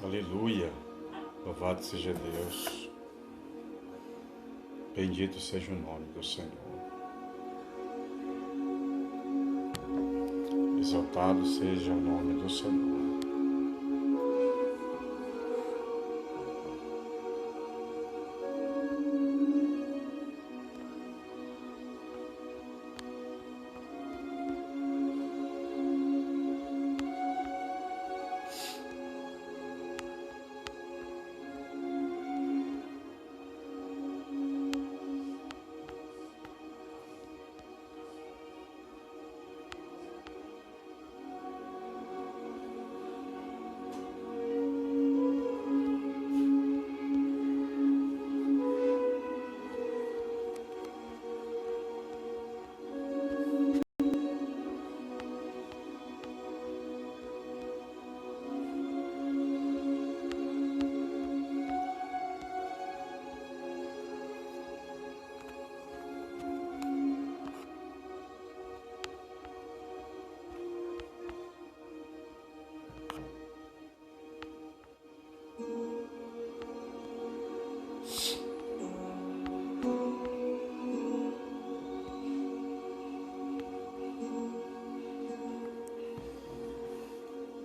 Aleluia, louvado seja Deus, bendito seja o nome do Senhor, exaltado seja o nome do Senhor.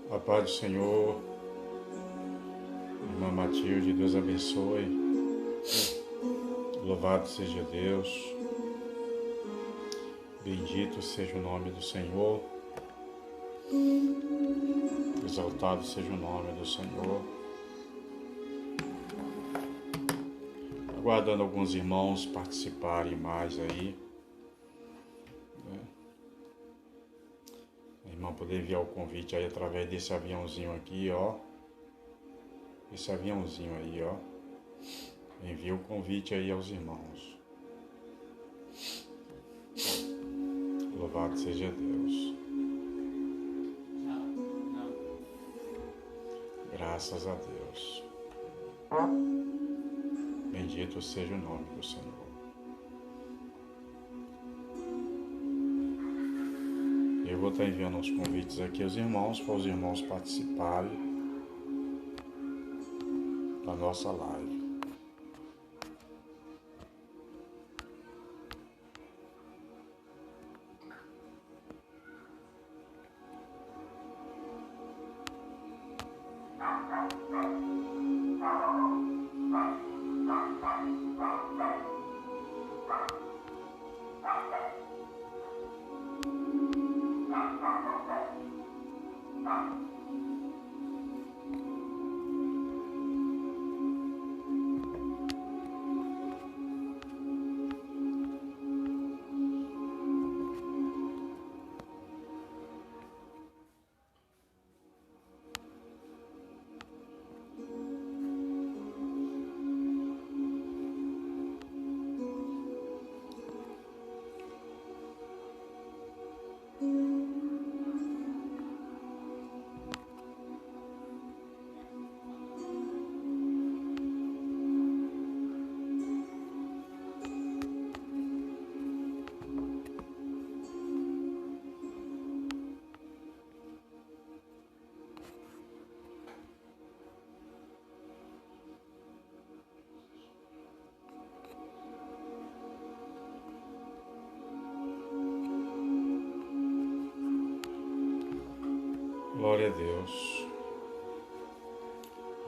A paz do Senhor, irmã Matilde, Deus abençoe, louvado seja Deus, bendito seja o nome do Senhor, exaltado seja o nome do Senhor. Aguardando alguns irmãos participarem mais aí, poder enviar o convite aí através desse aviãozinho aqui, ó. Esse aviãozinho aí, ó. Envia o convite aí aos irmãos. Louvado seja Deus. Graças a Deus. Bendito seja o nome do Senhor. Eu vou estar enviando os convites aqui aos irmãos, para os irmãos participarem da nossa live. Glória a Deus.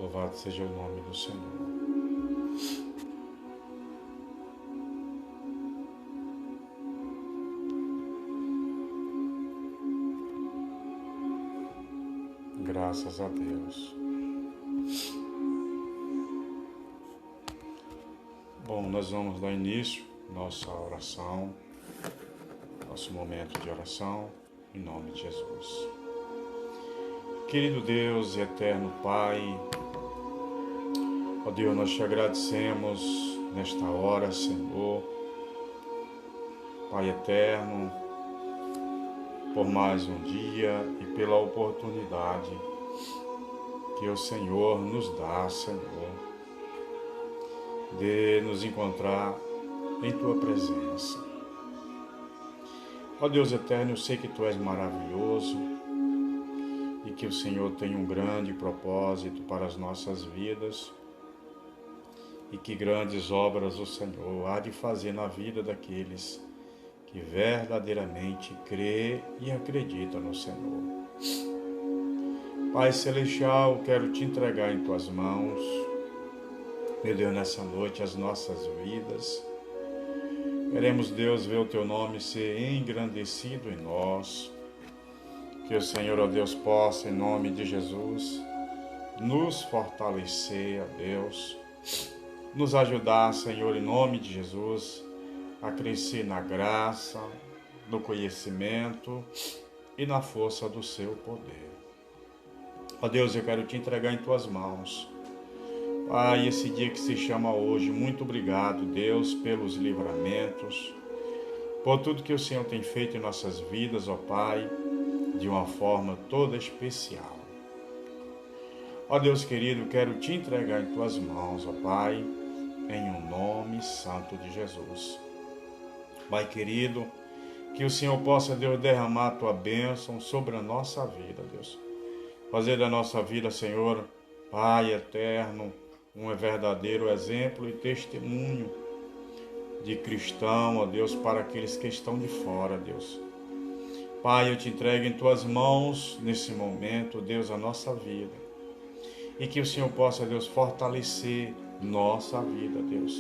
Louvado seja o nome do Senhor. Graças a Deus. Bom, nós vamos dar início à nossa oração, nosso momento de oração, em nome de Jesus. Querido Deus e eterno Pai, ó Deus, nós te agradecemos nesta hora, Senhor, Pai eterno, por mais um dia e pela oportunidade que o Senhor nos dá, Senhor, de nos encontrar em Tua presença. Ó Deus eterno, eu sei que Tu és maravilhoso e que o Senhor tem um grande propósito para as nossas vidas e que grandes obras o Senhor há de fazer na vida daqueles que verdadeiramente crê e acredita no Senhor. Pai Celestial, quero te entregar em Tuas mãos, meu Deus, nessa noite as nossas vidas. Queremos, Deus, ver o Teu nome ser engrandecido em nós. Que o Senhor, ó Deus, possa, em nome de Jesus, nos fortalecer, ó Deus, nos ajudar, Senhor, em nome de Jesus, a crescer na graça, no conhecimento e na força do Seu poder. Ó Deus, eu quero te entregar em Tuas mãos. Pai, esse dia que se chama hoje, muito obrigado, Deus, pelos livramentos, por tudo que o Senhor tem feito em nossas vidas, ó Pai, de uma forma toda especial. Ó Deus querido, quero te entregar em Tuas mãos, ó Pai, em um nome santo de Jesus. Pai querido, que o Senhor possa, Deus, derramar a Tua bênção sobre a nossa vida, Deus. Fazer da nossa vida, Senhor, Pai eterno, um verdadeiro exemplo e testemunho de cristão, ó Deus, para aqueles que estão de fora, Deus. Pai, eu te entrego em Tuas mãos, nesse momento, Deus, a nossa vida. E que o Senhor possa, Deus, fortalecer nossa vida, Deus.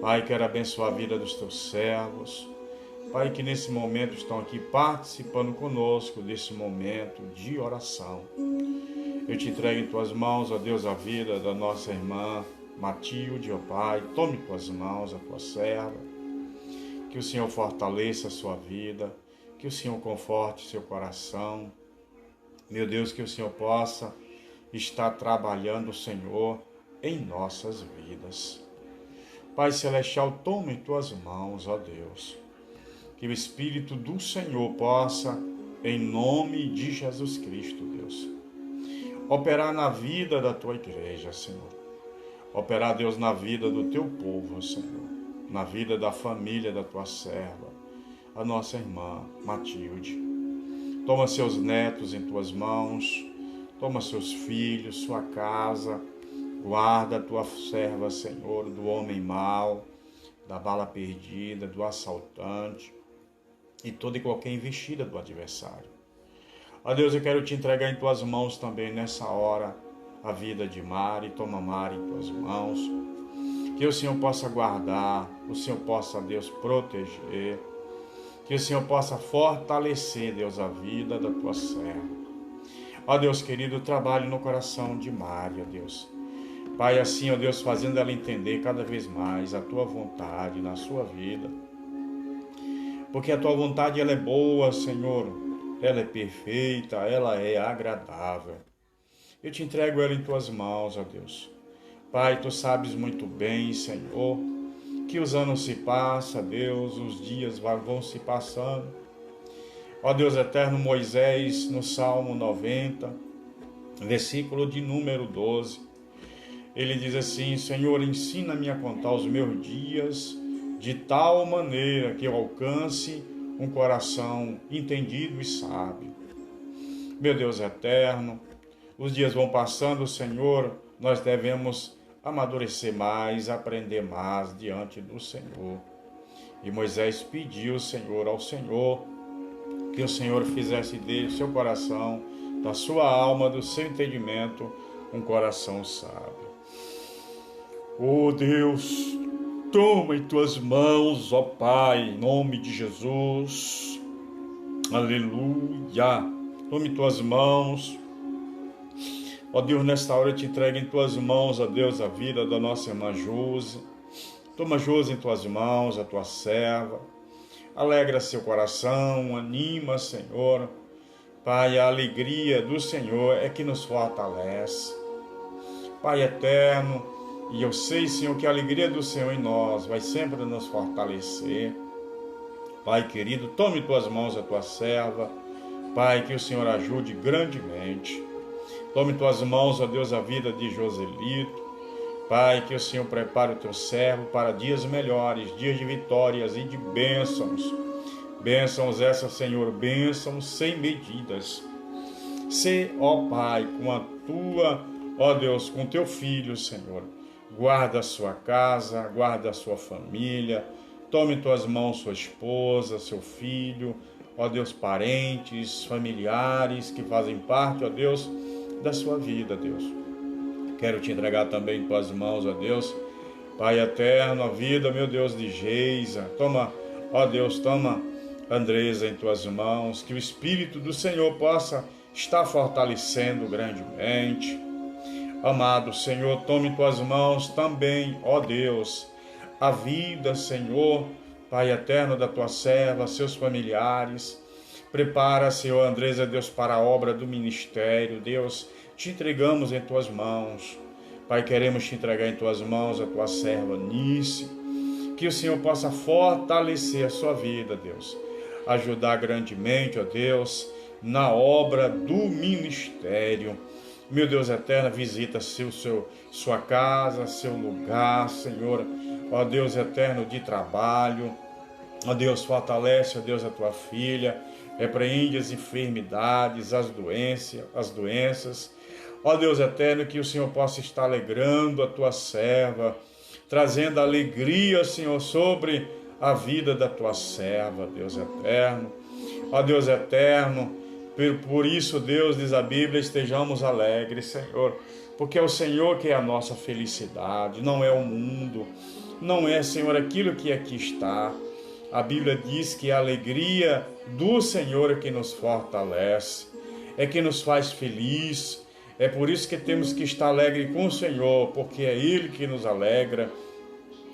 Pai, quero abençoar a vida dos Teus servos. Pai, que nesse momento estão aqui participando conosco desse momento de oração. Eu te entrego em Tuas mãos, ó Deus, a vida da nossa irmã Matilde, ó Pai. Tome em Tuas mãos a Tua serva. Que o Senhor fortaleça a sua vida. Que o Senhor conforte seu coração. Meu Deus, que o Senhor possa estar trabalhando, Senhor, em nossas vidas. Pai Celestial, toma em Tuas mãos, ó Deus, que o Espírito do Senhor possa, em nome de Jesus Cristo, Deus, operar na vida da Tua igreja, Senhor. Operar, Deus, na vida do Teu povo, Senhor, na vida da família da Tua serva, a nossa irmã Matilde. Toma seus netos em Tuas mãos, toma seus filhos, sua casa. Guarda a Tua serva, Senhor, do homem mau, da bala perdida, do assaltante e toda e qualquer investida do adversário. Ó Deus, eu quero te entregar em Tuas mãos também nessa hora a vida de Mari. Toma Mari em Tuas mãos. Que o Senhor possa guardar, o Senhor possa, Deus, proteger. Que o Senhor possa fortalecer, Deus, a vida da Tua serva. Ó Deus querido, trabalhe no coração de Mari, ó Deus. Pai, assim, ó Deus, fazendo ela entender cada vez mais a Tua vontade na sua vida. Porque a Tua vontade, ela é boa, Senhor. Ela é perfeita, ela é agradável. Eu te entrego ela em Tuas mãos, ó Deus. Pai, Tu sabes muito bem, Senhor, que os anos se passam, Deus, os dias vão se passando. Ó Deus eterno, Moisés, no Salmo 90, versículo de número 12, ele diz assim: Senhor, ensina-me a contar os meus dias de tal maneira que eu alcance um coração entendido e sábio. Meu Deus eterno, os dias vão passando, Senhor, nós devemos amadurecer mais, aprender mais diante do Senhor. E Moisés pediu, Senhor, ao Senhor que o Senhor fizesse dele seu coração da sua alma, do seu entendimento, um coração sábio. Oh Deus, toma em tuas mãos, ó Pai, em nome de Jesus. Aleluia. Toma em tuas mãos. Ó Deus, nesta hora eu te entrego em tuas mãos, ó Deus, a vida da nossa irmã Josi. Toma Josi em tuas mãos, a tua serva. Alegra seu coração, anima, Senhor. Pai, a alegria do Senhor é que nos fortalece. Pai eterno, e eu sei, Senhor, que a alegria do Senhor em nós vai sempre nos fortalecer. Pai querido, tome em tuas mãos a tua serva. Pai, que o Senhor ajude grandemente. Tome em tuas mãos, ó Deus, a vida de Joselito. Pai, que o Senhor prepare o teu servo para dias melhores, dias de vitórias e de bênçãos. Bênçãos essas, Senhor, bênçãos sem medidas. Sê, ó Pai, com a tua, ó Deus, com teu filho, Senhor. Guarda a sua casa, guarda a sua família. Tome em tuas mãos sua esposa, seu filho, ó Deus, parentes, familiares que fazem parte, ó Deus, da sua vida, Deus. Quero te entregar também em tuas mãos, ó Deus, Pai eterno, a vida, meu Deus, de Geisa. Toma, ó Deus, toma Andresa em tuas mãos, que o Espírito do Senhor possa estar fortalecendo grandemente. Amado Senhor, tome em tuas mãos também, ó Deus, a vida, Senhor, Pai eterno, da tua serva, seus familiares. Prepara, Senhor, Andresa, Deus, para a obra do ministério. Deus, te entregamos em tuas mãos. Pai, queremos te entregar em tuas mãos a tua serva Nice. Que o Senhor possa fortalecer a sua vida, Deus. Ajudar grandemente, ó Deus, na obra do ministério. Meu Deus eterno, visita sua casa, seu lugar, Senhor. Ó Deus eterno de trabalho. Ó Deus, fortalece, ó Deus, a tua filha. Repreende as enfermidades, as doenças. Ó Deus eterno, que o Senhor possa estar alegrando a tua serva, trazendo alegria, Senhor, sobre a vida da tua serva, Deus eterno. Ó Deus eterno, por isso, Deus, diz a Bíblia, estejamos alegres, Senhor, porque é o Senhor que é a nossa felicidade, não é o mundo, não é, Senhor, aquilo que aqui está. A Bíblia diz que a alegria do Senhor é que nos fortalece, é que nos faz feliz. É por isso que temos que estar alegre com o Senhor, porque é Ele que nos alegra.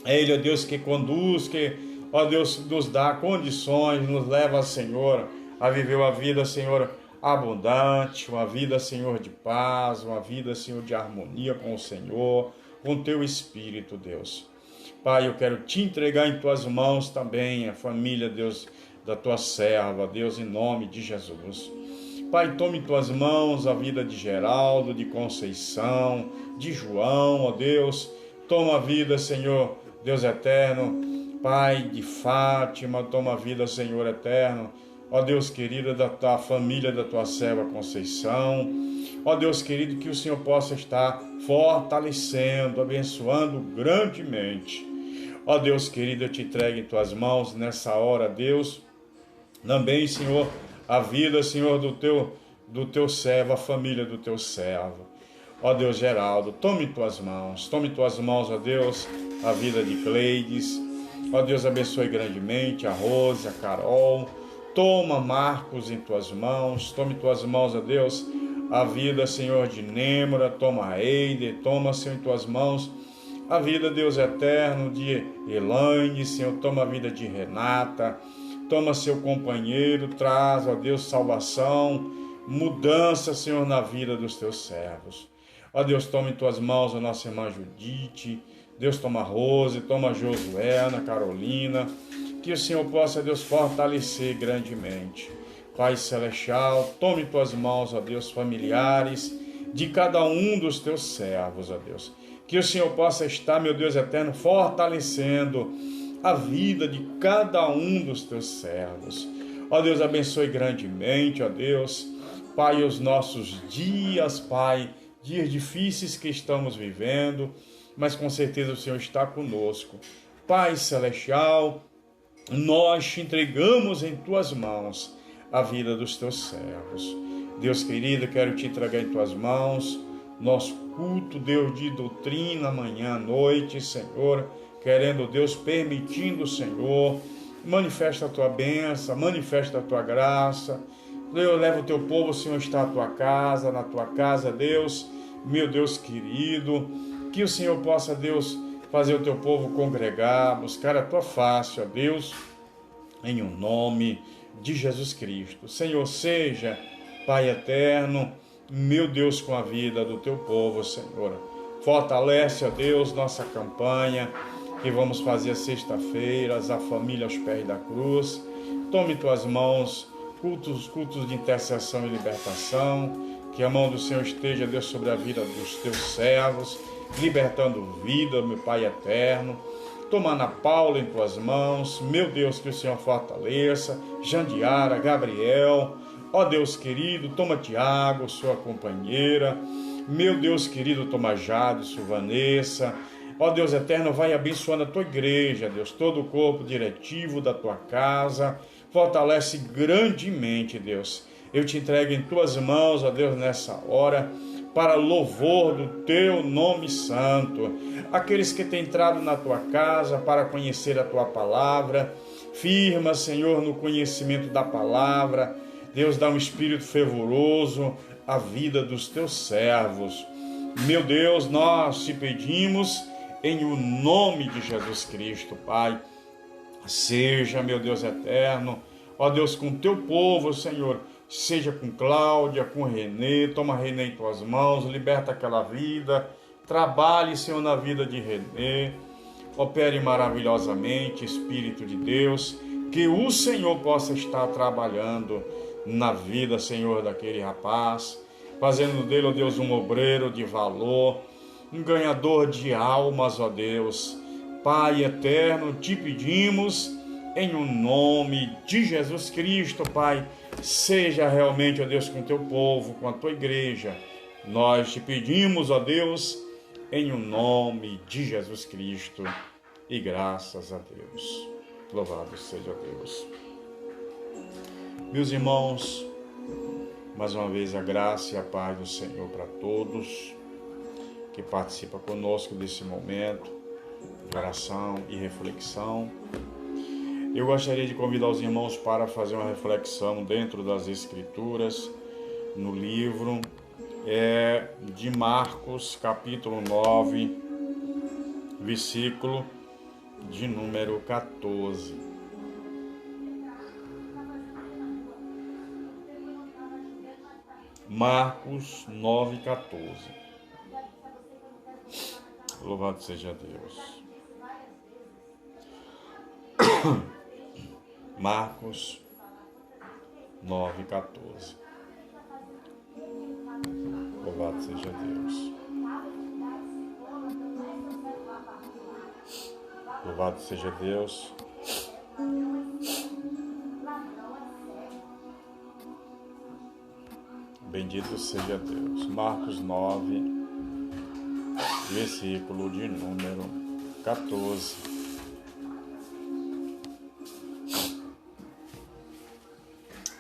É Ele, ó Deus, que conduz, que, ó Deus, nos dá condições, nos leva, Senhor, a viver uma vida, Senhor, abundante, uma vida, Senhor, de paz, uma vida, Senhor, de harmonia com o Senhor, com o teu Espírito, Deus. Pai, eu quero te entregar em tuas mãos também a família, Deus, da tua serva, Deus, em nome de Jesus. Pai, tome em tuas mãos a vida de Geraldo, de Conceição, de João, ó Deus. Toma a vida, Senhor, Deus eterno, Pai, de Fátima. Toma a vida, Senhor eterno, ó Deus querido, da tua família, da tua serva Conceição. Ó Deus querido, que o Senhor possa estar fortalecendo, abençoando grandemente. Ó Deus querido, eu te entrego em tuas mãos nessa hora, Deus. Também, Senhor, a vida, Senhor, do teu servo, a família do teu servo. Ó Deus Geraldo, tome em tuas mãos, ó Deus, a vida de Cleides. Ó Deus, abençoe grandemente a Rose, a Carol. Toma Marcos em tuas mãos, tome em tuas mãos, ó Deus, a vida, Senhor, de Nêmora. Toma a Eide, toma, Senhor, em tuas mãos a vida, Deus eterno, de Elaine, Senhor. Toma a vida de Renata. Toma seu companheiro, traz, ó Deus, salvação, mudança, Senhor, na vida dos teus servos. Ó Deus, toma em tuas mãos a nossa irmã Judite. Deus, toma a Rose, toma a Josué, Ana Carolina. Que o Senhor possa, Deus, fortalecer grandemente. Pai Celestial, tome em tuas mãos, ó Deus, familiares de cada um dos teus servos, ó Deus. Que o Senhor possa estar, meu Deus eterno, fortalecendo a vida de cada um dos teus servos. Ó Deus, abençoe grandemente, ó Deus, Pai, os nossos dias, Pai, dias difíceis que estamos vivendo, mas com certeza o Senhor está conosco. Pai Celestial, nós te entregamos em tuas mãos a vida dos teus servos. Deus querido, quero te entregar em tuas mãos nosso culto, Deus, de doutrina, manhã, noite, Senhor, querendo, Deus, permitindo, Senhor, manifesta a tua bênção, manifesta a tua graça. Deus, leva o teu povo, Senhor, está na tua casa, Deus, meu Deus querido, que o Senhor possa, Deus, fazer o teu povo congregar, buscar a tua face, ó Deus, em o nome de Jesus Cristo. Senhor, seja, Pai eterno, meu Deus, com a vida do teu povo, Senhor. Fortalece, ó Deus, nossa campanha que vamos fazer sexta-feiras, a família aos pés da cruz. Tome em tuas mãos cultos de intercessão e libertação. Que a mão do Senhor esteja, Deus, sobre a vida dos teus servos, libertando vida, meu Pai eterno. Toma Ana Paula em tuas mãos, meu Deus, que o Senhor fortaleça. Jandiara, Gabriel, ó Deus querido, toma Tiago, sua companheira. Meu Deus querido, toma Jade, Vanessa. Ó Deus eterno, vai abençoando a tua igreja, Deus, todo o corpo diretivo da tua casa. Fortalece grandemente, Deus. Eu te entrego em tuas mãos, ó Deus, nessa hora, para louvor do teu nome santo. Aqueles que têm entrado na tua casa para conhecer a tua palavra, firma, Senhor, no conhecimento da palavra. Deus, dá um espírito fervoroso à vida dos teus servos. Meu Deus, nós te pedimos em o nome de Jesus Cristo, Pai. Seja, meu Deus eterno, ó Deus, com teu povo, Senhor, seja com Cláudia, com Renê, toma Renê em tuas mãos, liberta aquela vida, trabalhe, Senhor, na vida de Renê, opere maravilhosamente, Espírito de Deus, que o Senhor possa estar trabalhando na vida, Senhor, daquele rapaz, fazendo dele, ó Deus, um obreiro de valor, um ganhador de almas, ó Deus. Pai eterno, te pedimos em o nome de Jesus Cristo, Pai, seja realmente, ó Deus, com o teu povo, com a tua igreja. Nós te pedimos, ó Deus, em o nome de Jesus Cristo, e graças a Deus. Louvado seja Deus. Meus irmãos, mais uma vez a graça e a paz do Senhor para todos que participam conosco desse momento de oração e reflexão. Eu gostaria de convidar os irmãos para fazer uma reflexão dentro das Escrituras, no livro de Marcos, capítulo 9, versículo de número 14. Marcos 9, 14. Louvado seja Deus. Marcos 9, 14. Louvado seja Deus. Louvado seja Deus. Bendito seja Deus. Marcos 9, versículo de número 14.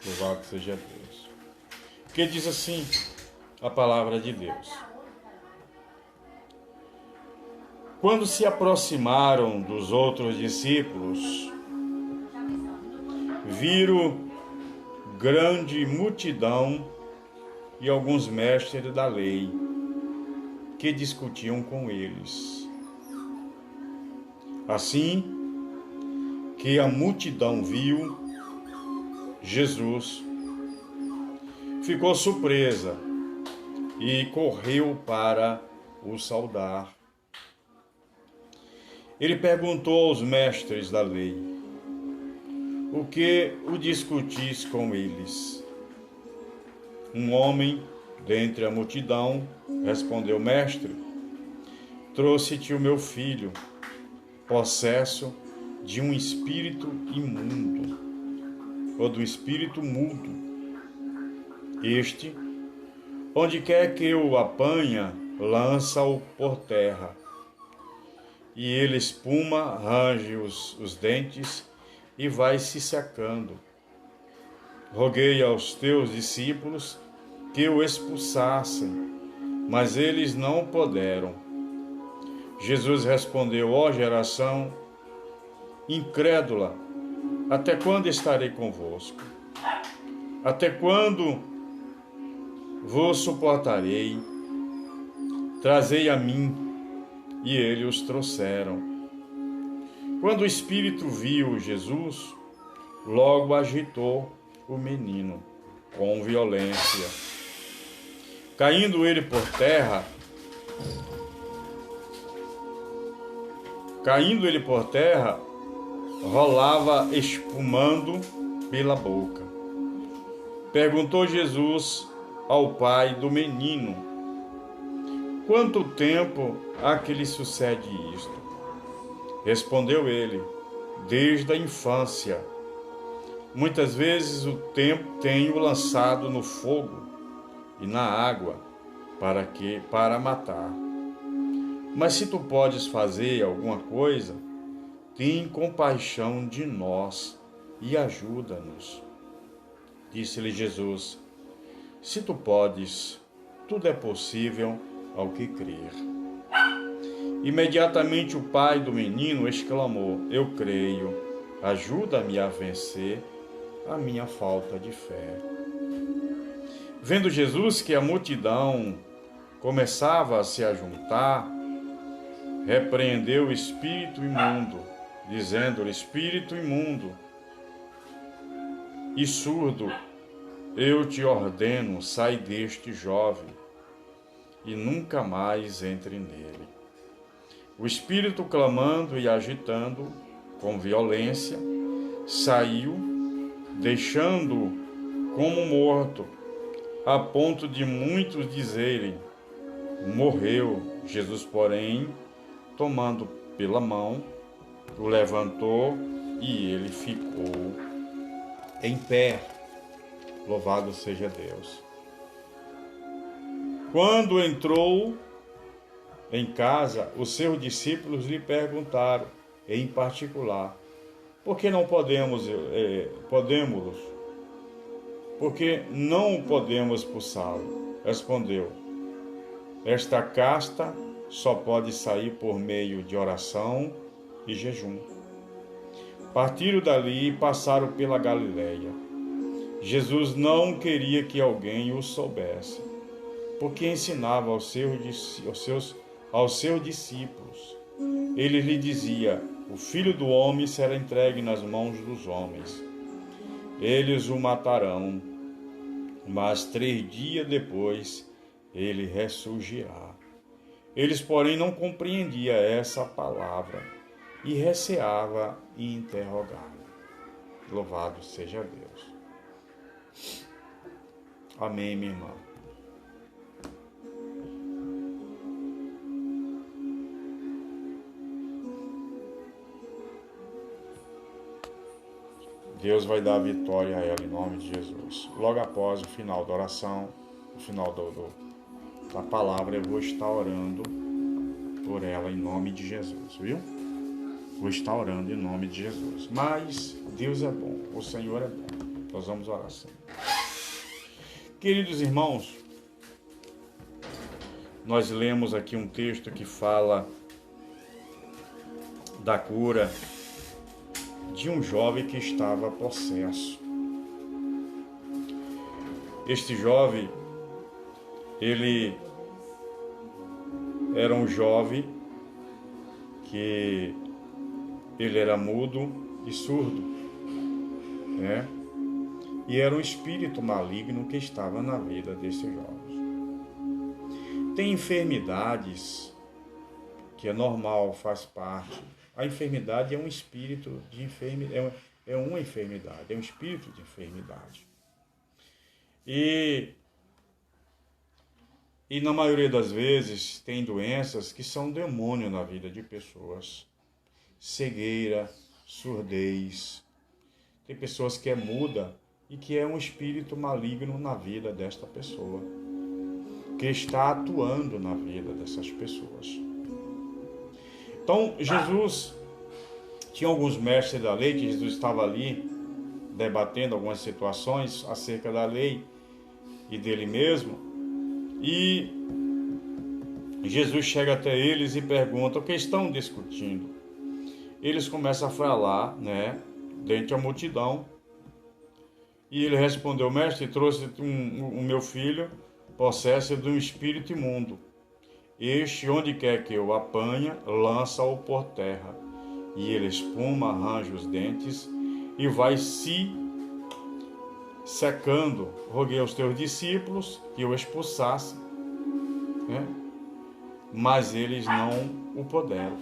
Louvado seja Deus. Que diz assim a palavra de Deus: quando se aproximaram dos outros discípulos, viram grande multidão e alguns mestres da lei que discutiam com eles. Assim que a multidão viu Jesus, ficou surpresa e correu para o saudar. Ele perguntou aos mestres da lei: o que o discutis com eles? Um homem dentre a multidão respondeu: mestre, trouxe-te o meu filho, possesso de um espírito imundo, ou do espírito mudo. Este, onde quer que o apanha, lança-o por terra, e ele espuma, range os dentes e vai se secando. Roguei aos teus discípulos que o expulsassem, mas eles não puderam. Jesus respondeu: ó geração incrédula, até quando estarei convosco? Até quando vos suportarei? Trazei a mim. E eles os trouxeram. Quando o Espírito viu Jesus, logo agitou o menino com violência. Caindo ele por terra, rolava espumando pela boca. Perguntou Jesus ao pai do menino: quanto tempo há que lhe sucede isto? Respondeu ele: desde a infância. Muitas vezes o tempo tenho lançado no fogo e na água para matar. Mas se tu podes fazer alguma coisa, tem compaixão de nós e ajuda-nos. Disse-lhe Jesus: se tu podes, tudo é possível ao que crer. Imediatamente o pai do menino exclamou: eu creio, ajuda-me a vencer a minha falta de fé. Vendo Jesus que a multidão começava a se ajuntar, repreendeu o espírito imundo, dizendo-lhe: espírito imundo e surdo, eu te ordeno, sai deste jovem e nunca mais entre nele. O espírito, clamando e agitando com violência, saiu, deixando-o como morto, a ponto de muitos dizerem: morreu. Jesus, porém, tomando pela mão, o levantou e ele ficou em pé. Louvado seja Deus. Quando entrou em casa, os seus discípulos lhe perguntaram, em particular: por que não podemos expulsá-lo? Respondeu: esta casta só pode sair por meio de oração e jejum. Partiram dali e passaram pela Galileia. Jesus não queria que alguém o soubesse, porque ensinava aos seus discípulos. Ele lhe dizia: o Filho do Homem será entregue nas mãos dos homens. Eles o matarão, mas 3 dias depois ele ressurgirá. Eles, porém, não compreendiam essa palavra e receavam e interrogavam. Louvado seja Deus. Amém, minha irmã. Deus vai dar vitória a ela em nome de Jesus. Logo após o final da oração, o final da palavra, eu vou estar orando por ela em nome de Jesus, viu? Vou estar orando em nome de Jesus. Mas Deus é bom, o Senhor é bom. Nós vamos orar assim. Queridos irmãos, nós lemos aqui um texto que fala da cura de um jovem que estava possesso. Este jovem, ele era um jovem que ele era mudo e surdo, né? E era um espírito maligno que estava na vida desse jovem. Tem enfermidades que é normal, faz parte. A enfermidade é um espírito de enfermidade, é uma enfermidade, é um espírito de enfermidade. E na maioria das vezes tem doenças que são demônio na vida de pessoas. Cegueira, surdez. Tem pessoas que é muda e que é um espírito maligno na vida desta pessoa, que está atuando na vida dessas pessoas. Então, Jesus tinha alguns mestres da lei, que Jesus estava ali debatendo algumas situações acerca da lei e dele mesmo. E Jesus chega até eles e pergunta o que estão discutindo. Eles começam a falar, dentro da multidão. E ele respondeu: mestre, trouxe o meu filho possesso de um espírito imundo. Este, onde quer que eu apanhe, lança-o por terra. E ele espuma, arranja os dentes e vai se secando. Roguei aos teus discípulos que o expulsassem, mas eles não o puderam.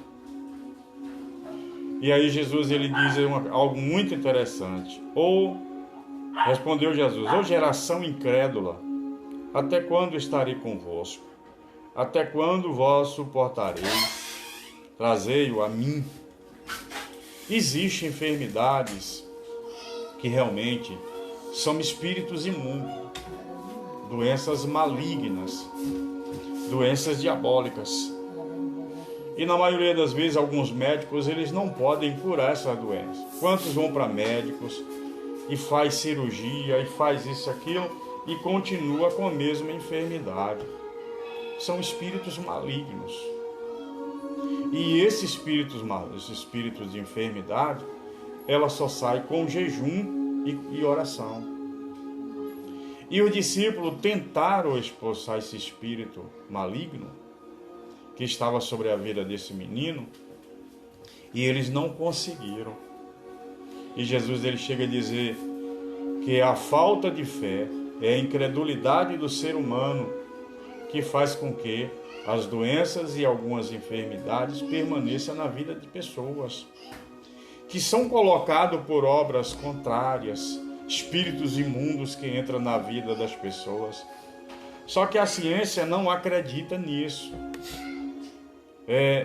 E aí Jesus ele diz algo muito interessante. Respondeu Jesus: ó geração incrédula, até quando estarei convosco? Até quando vós suportareis? Trazei-o a mim. Existem enfermidades que realmente são espíritos imundos, doenças malignas, doenças diabólicas. E na maioria das vezes, alguns médicos eles não podem curar essa doença. Quantos vão para médicos e faz cirurgia, e faz isso e aquilo, e continua com a mesma enfermidade? São espíritos malignos. E esses espíritos de enfermidade, ela só sai com jejum e oração. E os discípulos tentaram expulsar esse espírito maligno que estava sobre a vida desse menino, e eles não conseguiram. E Jesus ele chega a dizer que a falta de fé, é a incredulidade do ser humano que faz com que as doenças e algumas enfermidades permaneçam na vida de pessoas, que são colocados por obras contrárias, espíritos imundos que entram na vida das pessoas. Só que a ciência não acredita nisso.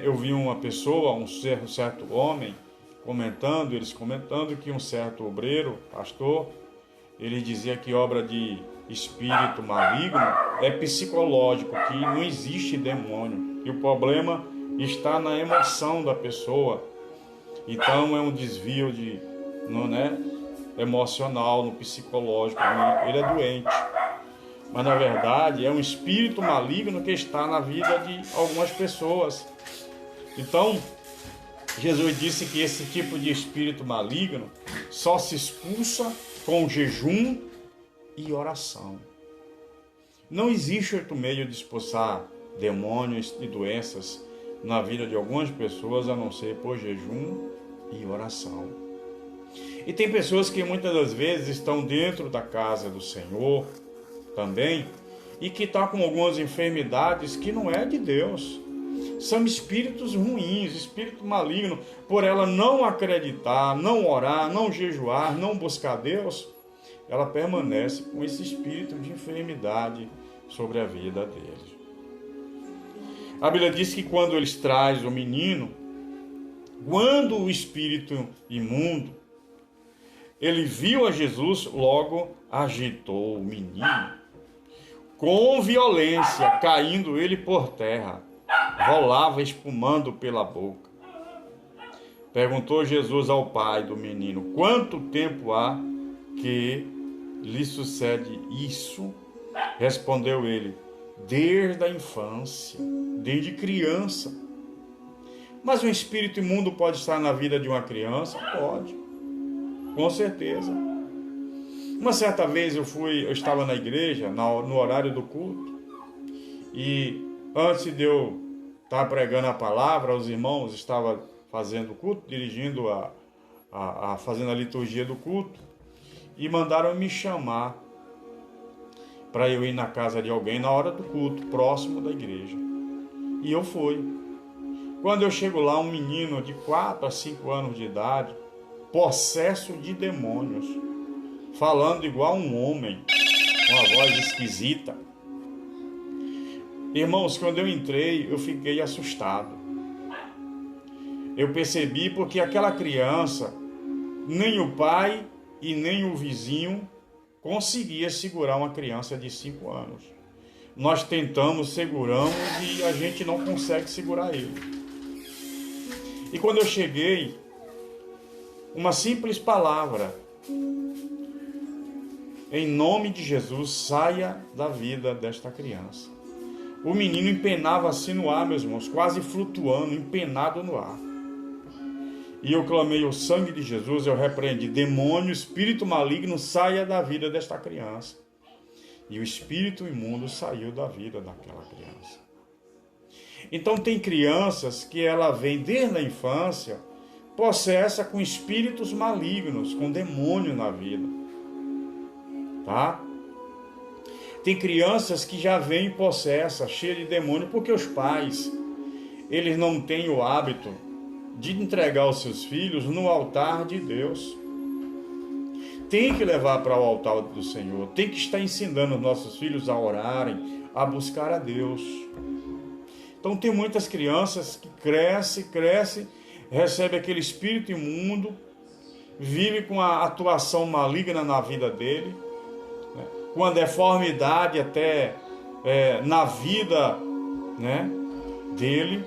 Eu vi uma pessoa, um certo homem, comentando que um certo obreiro, pastor, ele dizia que obra de espírito maligno é psicológico, que não existe demônio, e o problema está na emoção da pessoa. Então é um desvio emocional, no psicológico, ele é doente. Mas na verdade é um espírito maligno que está na vida de algumas pessoas. Então Jesus disse que esse tipo de espírito maligno só se expulsa com jejum e oração. Não existe outro meio de expulsar demônios e doenças na vida de algumas pessoas a não ser por jejum e oração. E tem pessoas que muitas das vezes estão dentro da casa do Senhor também e que estão com algumas enfermidades que não é de Deus. São espíritos ruins, espírito maligno. Por ela não acreditar, não orar, não jejuar, não buscar Deus, ela permanece com esse espírito de enfermidade sobre a vida deles. A Bíblia diz que quando eles trazem o menino, quando o espírito imundo, ele viu a Jesus, logo agitou o menino, com violência, caindo ele por terra, rolava espumando pela boca. Perguntou Jesus ao pai do menino: quanto tempo há que lhe sucede isso? Respondeu ele: desde a infância, desde criança. Mas um espírito imundo pode estar na vida de uma criança? Pode, com certeza. Uma certa vez eu estava na igreja, no horário do culto, e antes de eu estar pregando a palavra, os irmãos estavam fazendo o culto, dirigindo fazendo a liturgia do culto, e mandaram me chamar para eu ir na casa de alguém na hora do culto, próximo da igreja. E eu fui. Quando eu chego lá, um menino de 4 a 5 anos de idade, possesso de demônios, falando igual um homem, com uma voz esquisita. Irmãos, quando eu entrei, eu fiquei assustado. Eu percebi porque aquela criança, nem o pai e nem o vizinho conseguia segurar uma criança de 5 anos. Nós tentamos, seguramos e a gente não consegue segurar ele. E quando eu cheguei, uma simples palavra Em nome de Jesus, saia da vida desta criança. O menino empenava assim no ar, meus irmãos, quase flutuando, empenado no ar. E eu clamei o sangue de Jesus, eu repreendi: demônio, espírito maligno, saia da vida desta criança. E o espírito imundo saiu da vida daquela criança. Então tem crianças que ela vem desde a infância possessa com espíritos malignos, com demônio na vida. Tá? Tem crianças que já vêm possessa, cheia de demônio, porque os pais, eles não têm o hábito de entregar os seus filhos no altar de Deus. Tem que levar para o altar do Senhor, tem que estar ensinando os nossos filhos a orarem, a buscar a Deus. Então tem muitas crianças que crescem, recebem aquele espírito imundo, vive com a atuação maligna na vida dele, né, com a deformidade até na vida, né, dele,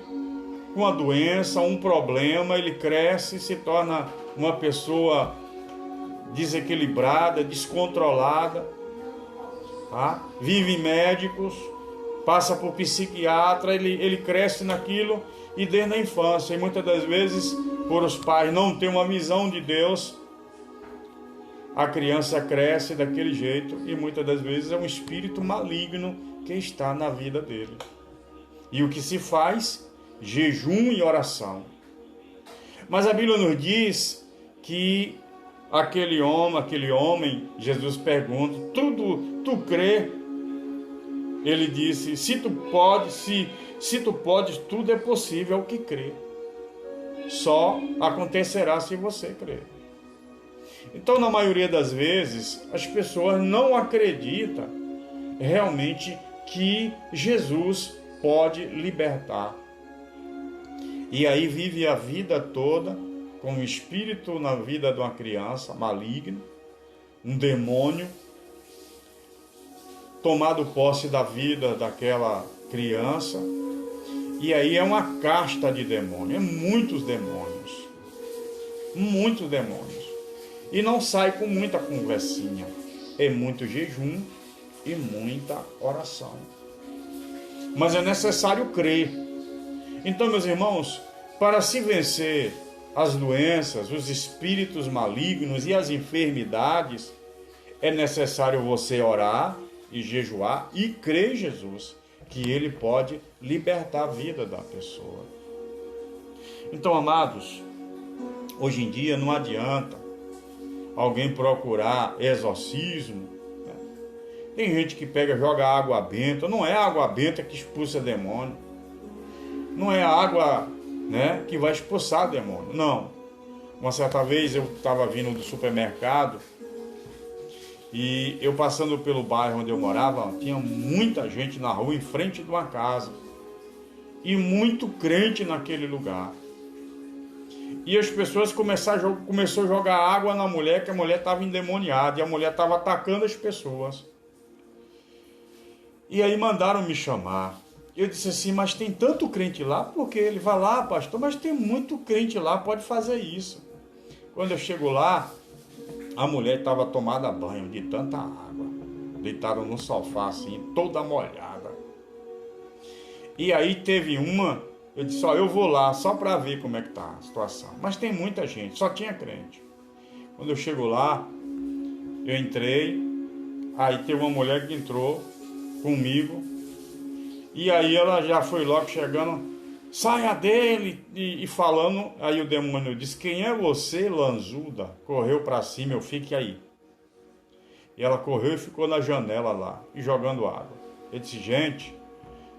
com a doença, um problema, ele cresce, se torna uma pessoa desequilibrada, descontrolada, tá? Vive em médicos, passa por psiquiatra, ele cresce naquilo e desde a infância, e muitas das vezes, por os pais não ter uma visão de Deus, a criança cresce daquele jeito e muitas das vezes é um espírito maligno que está na vida dele. E o que se faz? Jejum e oração. Mas a Bíblia nos diz que aquele homem, Jesus pergunta: tu crê? Ele disse: se tu podes, tudo é possível ao que crê. Só acontecerá se você crer. Então, na maioria das vezes, as pessoas não acreditam realmente que Jesus pode libertar. E aí vive a vida toda com um espírito na vida de uma criança maligno, um demônio, tomado posse da vida daquela criança. E aí é uma casta de demônios, muitos demônios. E não sai com muita conversinha, é muito jejum e muita oração. Mas é necessário crer. Então, meus irmãos, para se vencer as doenças, os espíritos malignos e as enfermidades, é necessário você orar e jejuar e crer em Jesus, que Ele pode libertar a vida da pessoa. Então, amados, hoje em dia não adianta alguém procurar exorcismo, né? Tem gente que pega e joga água benta. Não é a água benta que expulsa demônio. Não é a água, né, que vai expulsar demônio. Não. Uma certa vez eu estava vindo do supermercado e eu passando pelo bairro onde eu morava, tinha muita gente na rua em frente de uma casa e muito crente naquele lugar. E as pessoas começaram a jogar água na mulher, que a mulher estava endemoniada e a mulher estava atacando as pessoas. E aí mandaram me chamar. Eu disse assim: mas tem tanto crente lá? Porque ele vai lá, pastor, mas tem muito crente lá, pode fazer isso. Quando eu chego lá, a mulher estava tomada banho de tanta água, deitaram no sofá assim, toda molhada. E aí teve uma, eu disse: ó, eu vou lá só para ver como é que tá a situação. Mas tem muita gente, só tinha crente. Quando eu chego lá, eu entrei, aí teve uma mulher que entrou comigo, e aí ela já foi logo chegando: saia dele, e falando. Aí o demônio disse: quem é você, lanzuda? Correu para cima, eu fique aí. E ela correu e ficou na janela lá, e jogando água. Eu disse: gente,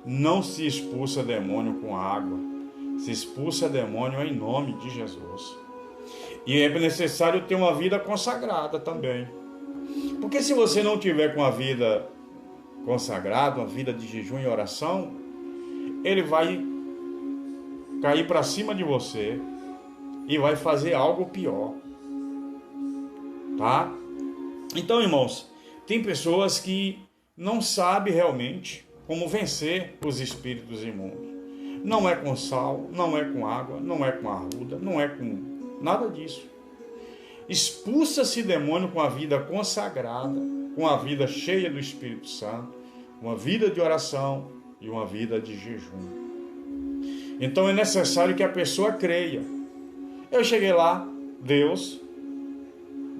não se expulsa demônio com água, se expulsa demônio em nome de Jesus. E é necessário ter uma vida consagrada também. Porque se você não tiver com a vida consagrada, uma vida de jejum e oração, ele vai cair para cima de você e vai fazer algo pior. Tá? Então, irmãos, tem pessoas que não sabem realmente como vencer os espíritos imundos. Não é com sal, não é com água, não é com arruda, não é com nada disso. expulsa esse demônio com a vida consagrada, com a vida cheia do Espírito Santo, uma vida de oração e uma vida de jejum. Então é necessário que a pessoa creia. Eu cheguei lá, Deus,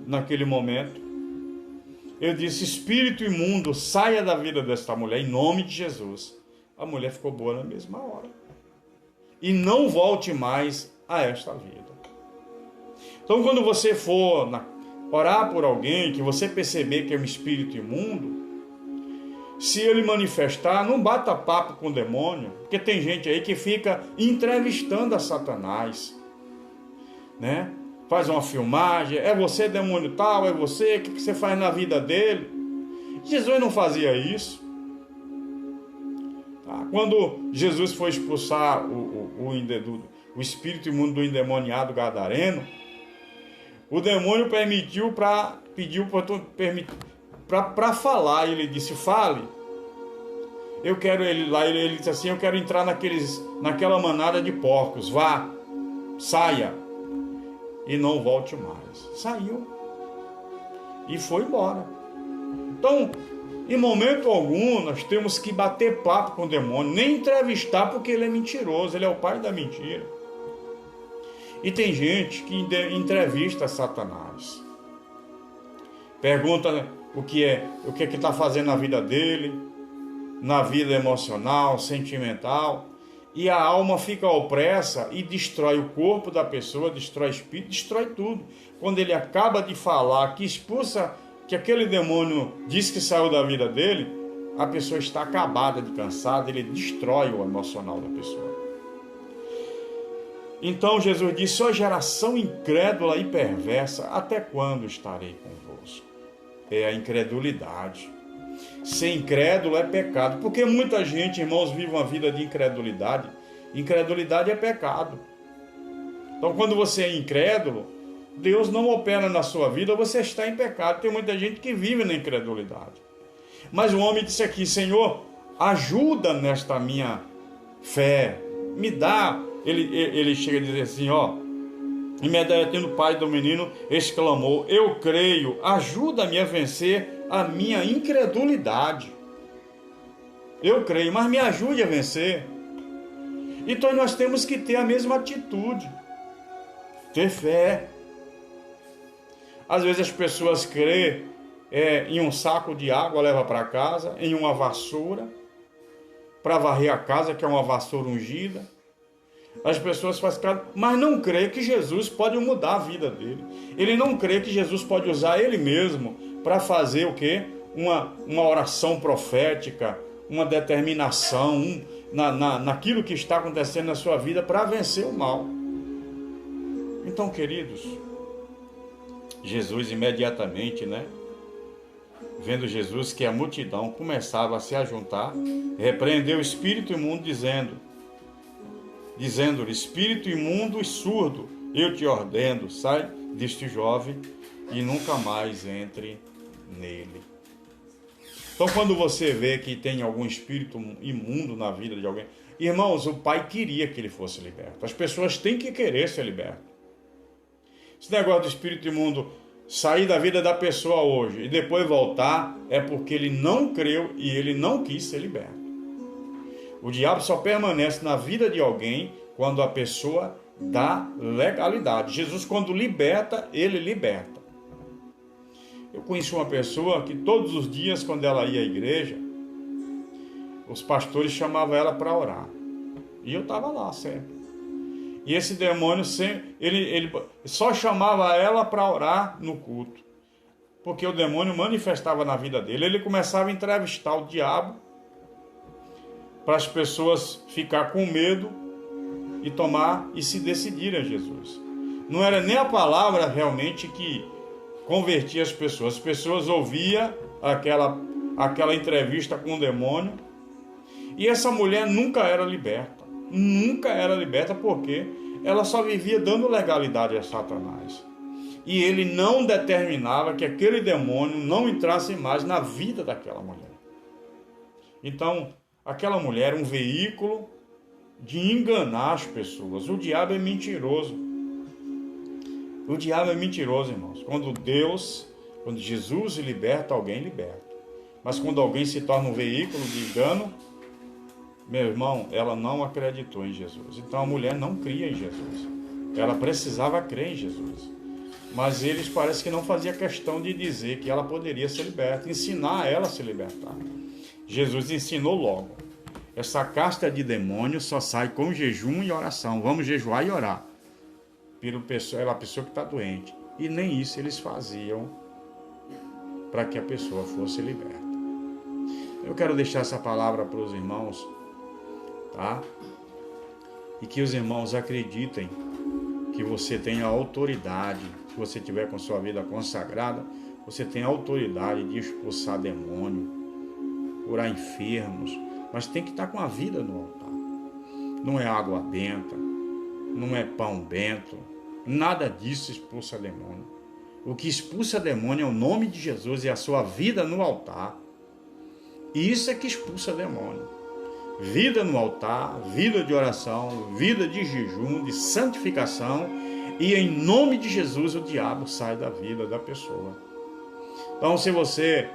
naquele momento, eu disse: espírito imundo, saia da vida desta mulher, em nome de Jesus. A mulher ficou boa na mesma hora. E não volte mais a esta vida. Então, quando você for orar por alguém, que você perceber que é um espírito imundo, se ele manifestar, não bata papo com o demônio, porque tem gente aí que fica entrevistando a Satanás, né? Faz uma filmagem, é você demônio tal, é você, o que você faz na vida dele? Jesus não fazia isso. Tá? Quando Jesus foi expulsar o espírito imundo do endemoniado gadareno, o demônio pediu para falar. Ele disse: fale. Eu quero ele lá. Ele disse assim: eu quero entrar naquela manada de porcos. Vá, saia e não volte mais. Saiu e foi embora. Então, em momento algum, nós temos que bater papo com o demônio, nem entrevistar, porque ele é mentiroso, ele é o pai da mentira. E tem gente que entrevista Satanás, pergunta o que está fazendo na vida dele, na vida emocional, sentimental, e a alma fica opressa e destrói o corpo da pessoa, destrói o espírito, destrói tudo. Quando ele acaba de falar que expulsa, que aquele demônio diz que saiu da vida dele, a pessoa está acabada de cansada, ele destrói o emocional da pessoa. Então Jesus disse: ó geração incrédula e perversa, até quando estarei convosco? É a incredulidade. Ser incrédulo é pecado, porque muita gente, irmãos, vive uma vida de incredulidade. Incredulidade é pecado. Então, quando você é incrédulo, Deus não opera na sua vida, você está em pecado. Tem muita gente que vive na incredulidade. Mas o homem disse aqui: Senhor, ajuda nesta minha fé, me dá. Ele chega a dizer assim, ó: imediatamente o pai do menino exclamou: eu creio, ajuda-me a vencer a minha incredulidade. Eu creio, mas me ajude a vencer. Então nós temos que ter a mesma atitude, ter fé. Às vezes as pessoas creem em um saco de água, leva para casa, em uma vassoura, para varrer a casa, que é uma vassoura ungida. As pessoas fazem caso, mas não crê que Jesus pode mudar a vida dele. Ele não crê que Jesus pode usar ele mesmo para fazer o quê? Uma oração profética, uma determinação naquilo que está acontecendo na sua vida para vencer o mal. Então, queridos, Jesus imediatamente, vendo Jesus que a multidão começava a se ajuntar, repreendeu o espírito imundo, dizendo-lhe: espírito imundo e surdo, eu te ordeno, sai deste jovem e nunca mais entre nele. Então, quando você vê que tem algum espírito imundo na vida de alguém, irmãos, o Pai queria que ele fosse liberto. As pessoas têm que querer ser libertas. Esse negócio do espírito imundo sair da vida da pessoa hoje e depois voltar, é porque ele não creu e ele não quis ser liberto. O diabo só permanece na vida de alguém quando a pessoa dá legalidade. Jesus, quando liberta, ele liberta. Eu conheci uma pessoa que todos os dias, quando ela ia à igreja, os pastores chamavam ela para orar. E eu estava lá sempre. E esse demônio ele só chamava ela para orar no culto. Porque o demônio manifestava na vida dele. Ele começava a entrevistar o diabo para as pessoas ficar com medo e se decidirem a Jesus. Não era nem a palavra realmente que convertia as pessoas. As pessoas ouviam aquela entrevista com o demônio, e essa mulher nunca era liberta. Nunca era liberta, porque ela só vivia dando legalidade a Satanás. E ele não determinava que aquele demônio não entrasse mais na vida daquela mulher. Então, aquela mulher era um veículo de enganar as pessoas. O diabo é mentiroso. O diabo é mentiroso, irmãos. Quando Jesus liberta, alguém liberta. Mas quando alguém se torna um veículo de engano, meu irmão, ela não acreditou em Jesus. Então a mulher não cria em Jesus. Ela precisava crer em Jesus. Mas eles parece que não faziam questão de dizer que ela poderia ser liberta, ensinar ela a se libertar. Jesus ensinou logo. Essa casta de demônios só sai com jejum e oração. Vamos jejuar e orar pela pessoa que está doente. E nem isso eles faziam para que a pessoa fosse liberta. Eu quero deixar essa palavra para os irmãos, tá? E que os irmãos acreditem que você tem a autoridade. Se você tiver com sua vida consagrada, você tem a autoridade de expulsar demônio, curar enfermos, mas tem que estar com a vida no altar. Não é água benta, não é pão bento, nada disso expulsa demônio. O que expulsa demônio é o nome de Jesus e a sua vida no altar. E isso é que expulsa demônio. Vida no altar, vida de oração, vida de jejum, de santificação, e em nome de Jesus o diabo sai da vida da pessoa. Então, se você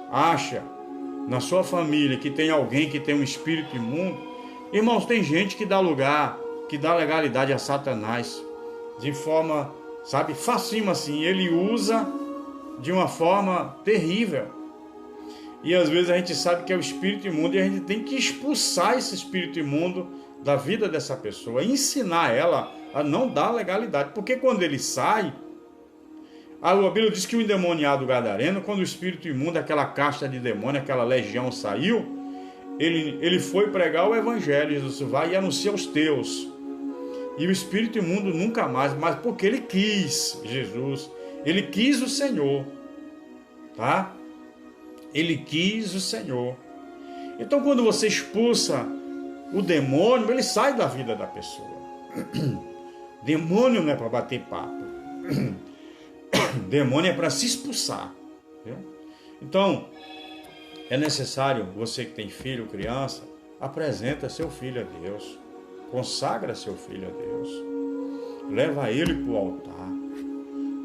acha na sua família que tem alguém que tem um espírito imundo, irmãos, tem gente que dá lugar, que dá legalidade a Satanás de forma, sabe, facinho assim. Ele usa de uma forma terrível. E às vezes a gente sabe que é o espírito imundo e a gente tem que expulsar esse espírito imundo da vida dessa pessoa, ensinar ela a não dar legalidade. Porque quando ele sai, a Bíblia diz que o endemoniado gadareno, quando o espírito imundo, aquela casta de demônio, aquela legião saiu, ele foi pregar o evangelho. Jesus vai e anuncia aos teus. E o espírito imundo nunca mais, mas porque ele quis Jesus, ele quis o Senhor, tá? Ele quis o Senhor. Então, quando você expulsa o demônio, ele sai da vida da pessoa. Demônio não é para bater papo. Demônio é para se expulsar. Viu? Então, é necessário, você que tem filho, criança, apresenta seu filho a Deus. Consagra seu filho a Deus. Leva ele para o altar.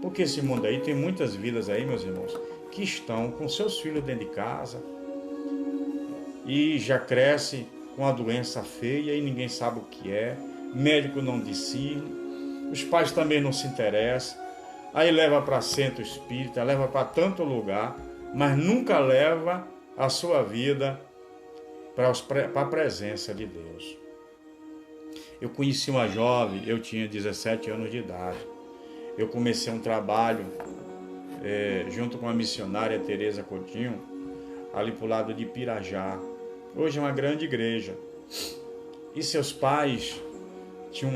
Porque esse mundo aí tem muitas vidas aí, meus irmãos, que estão com seus filhos dentro de casa e já cresce com a doença feia e ninguém sabe o que é, médico não discerne, os pais também não se interessam, aí leva para centro espírita, leva para tanto lugar, mas nunca leva a sua vida para a presença de Deus. Eu conheci uma jovem, eu tinha 17 anos de idade, eu comecei um trabalho junto com a missionária Tereza Coutinho, ali para o lado de Pirajá. Hoje é uma grande igreja. E seus pais tinham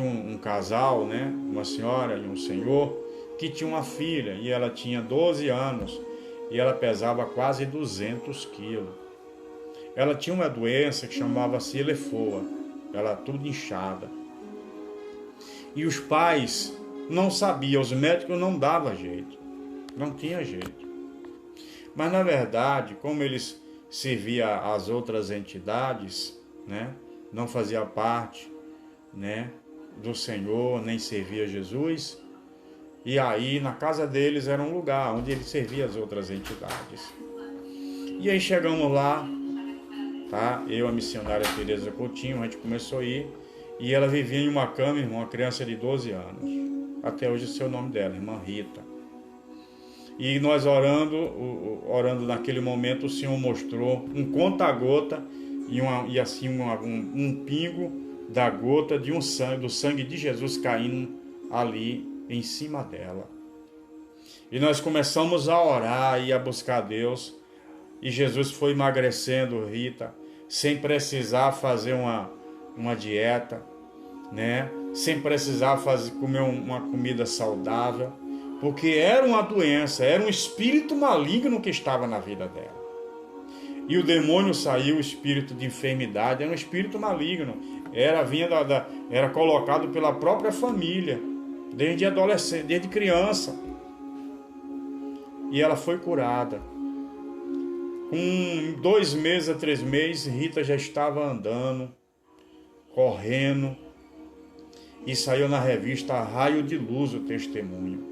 um casal, né? Uma senhora e um senhor, que tinha uma filha, e ela tinha 12 anos, e ela pesava quase 200 quilos. Ela tinha uma doença que chamava-se elefoa, ela tudo inchada. E os pais não sabiam, os médicos não davam jeito, não tinha jeito. Mas na verdade, como eles serviam às outras entidades, né, não fazia parte, né, do Senhor, nem servia Jesus, e aí na casa deles era um lugar onde ele servia as outras entidades. E aí chegamos lá, tá? Eu, a missionária Tereza Coutinho, a gente começou a ir, e ela vivia em uma cama, irmão, uma criança de 12 anos. Até hoje o nome dela, irmã Rita. E nós orando naquele momento, o Senhor mostrou um conta-gota e assim um pingo da gota do sangue de Jesus caindo ali em cima dela. E nós começamos a orar e a buscar Deus. E Jesus foi emagrecendo Rita, sem precisar fazer uma dieta, né? Sem precisar comer uma comida saudável, porque era uma doença, era um espírito maligno que estava na vida dela. E o demônio saiu, o espírito de enfermidade, era um espírito maligno, era colocado pela própria família, desde adolescente, desde criança. E ela foi curada. Com 2 meses a 3 meses, Rita já estava andando, correndo. e saiu na revista Raio de Luz o testemunho,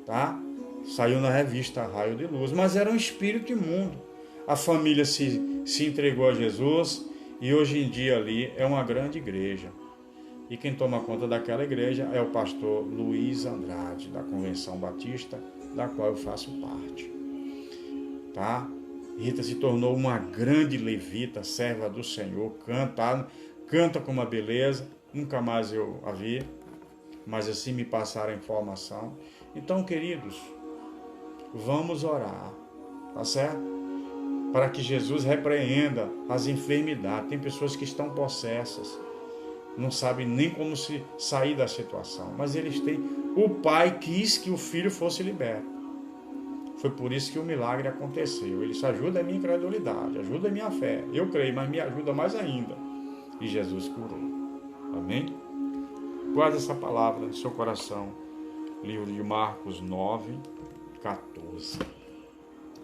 tá? Saiu na revista Raio de Luz, mas era um espírito imundo. A família se entregou a Jesus e hoje em dia ali é uma grande igreja. E quem toma conta daquela igreja é o pastor Luiz Andrade, da Convenção Batista, da qual eu faço parte. Tá? Rita se tornou uma grande levita, serva do Senhor, canta com uma beleza, nunca mais eu a vi, mas assim me passaram a informação. Então, queridos, vamos orar, tá certo? Para que Jesus repreenda as enfermidades. Tem pessoas que estão possessas, não sabem nem como se sair da situação, mas eles têm. O pai quis que o filho fosse liberto. Foi por isso que o milagre aconteceu. Ele disse: ajuda a minha incredulidade, ajuda a minha fé. Eu creio, mas me ajuda mais ainda. E Jesus curou. Amém? Guarda essa palavra no seu coração. Livro de Marcos 9, 14.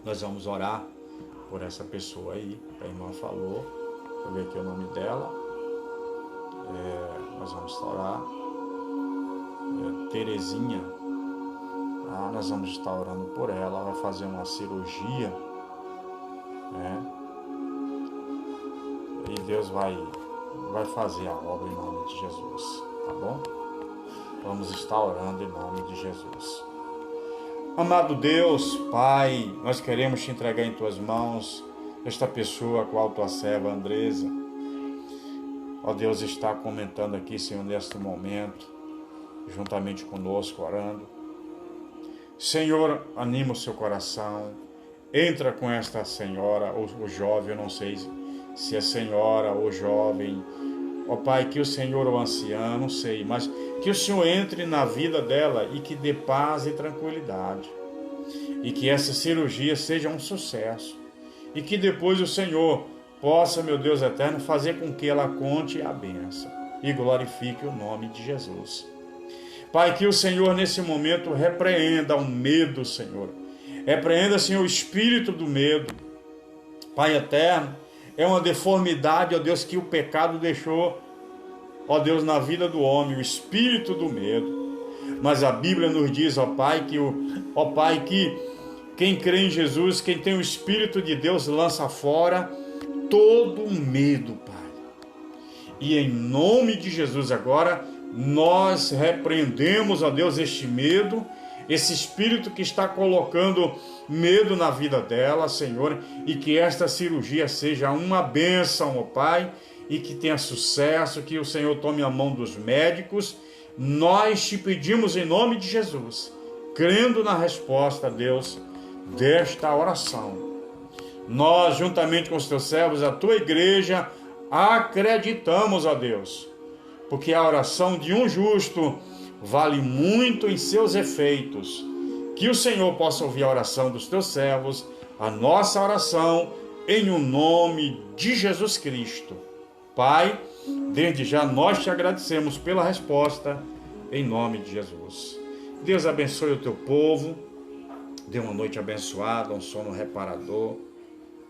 Nós vamos orar por essa pessoa aí, que a irmã falou. Deixa eu ver aqui o nome dela. Nós vamos orar. Terezinha. Nós vamos estar orando por ela. Ela vai fazer uma cirurgia. E Deus vai fazer a obra em nome de Jesus. Tá bom? Vamos estar orando em nome de Jesus. Amado Deus, Pai, nós queremos te entregar em tuas mãos esta pessoa, a qual tua serva Andresa, ó Deus, está comentando aqui, Senhor, neste momento, juntamente conosco, orando. Senhor, anima o seu coração, entra com esta senhora, ou jovem, eu não sei se é senhora ou jovem, ó Pai, que o Senhor, ou anciã, não sei, mas que o Senhor entre na vida dela e que dê paz e tranquilidade. E que essa cirurgia seja um sucesso. E que depois o Senhor possa, meu Deus eterno, fazer com que ela conte a bênção e glorifique o nome de Jesus. Pai, que o Senhor nesse momento repreenda o medo, Senhor. Repreenda, Senhor, o espírito do medo. Pai eterno, é uma deformidade, ó Deus, que o pecado deixou, ó Deus, na vida do homem, o espírito do medo. Mas a Bíblia nos diz, ó Pai, que quem crê em Jesus, quem tem o Espírito de Deus, lança fora todo o medo, Pai. E em nome de Jesus agora, nós repreendemos, ó Deus, este medo, esse espírito que está colocando medo na vida dela, Senhor, e que esta cirurgia seja uma bênção, ó Pai, e que tenha sucesso, que o Senhor tome a mão dos médicos. Nós te pedimos em nome de Jesus, crendo na resposta, Deus, desta oração. Nós, juntamente com os teus servos, a tua igreja, acreditamos, ó Deus, porque a oração de um justo vale muito em seus efeitos. Que o Senhor possa ouvir a oração dos teus servos, a nossa oração, em o nome de Jesus Cristo. Pai, desde já nós te agradecemos pela resposta, em nome de Jesus. Deus abençoe o teu povo, dê uma noite abençoada, um sono reparador,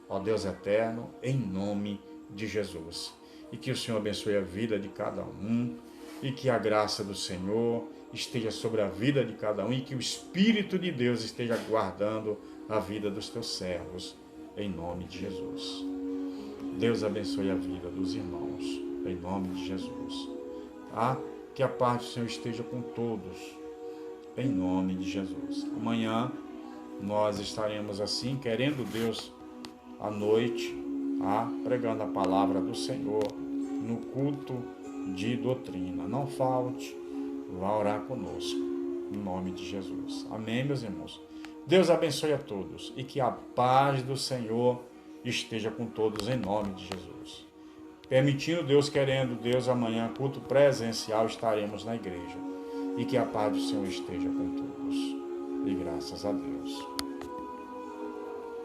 ó Deus eterno, em nome de Jesus. E que o Senhor abençoe a vida de cada um, e que a graça do Senhor esteja sobre a vida de cada um, e que o Espírito de Deus esteja guardando a vida dos teus servos, em nome de Jesus. Deus abençoe a vida dos irmãos, em nome de Jesus. Tá? Que a paz do Senhor esteja com todos, em nome de Jesus. Amanhã nós estaremos assim, querendo Deus, à noite, pregando a palavra do Senhor no culto de doutrina. Não falte, vá orar conosco, em nome de Jesus. Amém, meus irmãos? Deus abençoe a todos e que a paz do Senhor esteja com todos, em nome de Jesus. Permitindo Deus, querendo Deus, amanhã, culto presencial, estaremos na igreja. E que a paz do Senhor esteja com todos. E graças a Deus.